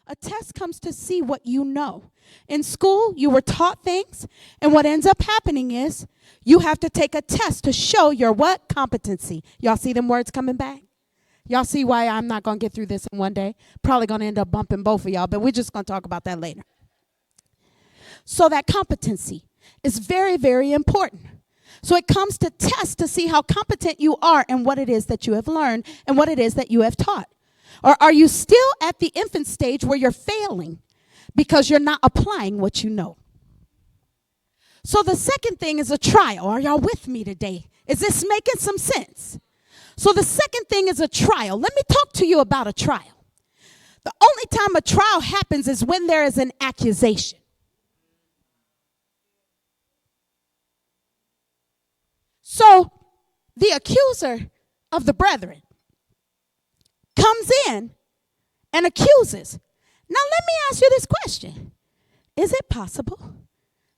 A test comes to see what you know. In school, you were taught things, and what ends up happening is you have to take a test to show your what? Competency. Y'all see them words coming back? Y'all see why I'm not going to get through this in one day? Probably going to end up bumping both of y'all, but we're just going to talk about that later. So that competency is very, very important. So it comes to test to see how competent you are and what it is that you have learned and what it is that you have taught. Or are you still at the infant stage where you're failing because you're not applying what you know? So the second thing is a trial. Are y'all with me today? Is this making some sense? So the second thing is a trial. Let me talk to you about a trial. The only time a trial happens is when there is an accusation. So the accuser of the brethren comes in and accuses. Now let me ask you this question. Is it possible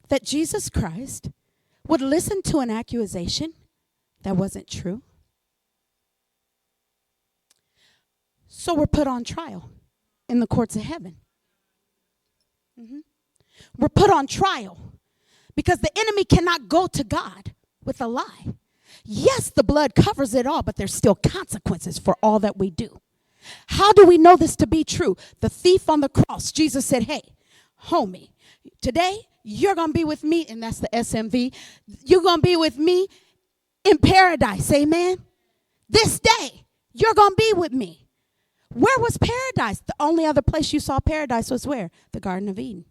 that Jesus Christ would listen to an accusation that wasn't true? So we're put on trial in the courts of heaven. We're put on trial because the enemy cannot go to God with a lie. Yes, the blood covers it all, but there's still consequences for all that we do. How do we know this to be true? The thief on the cross, Jesus said, hey, homie, today you're going to be with me, and that's the SMV. You're going to be with me in paradise, amen? This day, you're going to be with me. Where was paradise? The only other place you saw paradise was where? The Garden of Eden.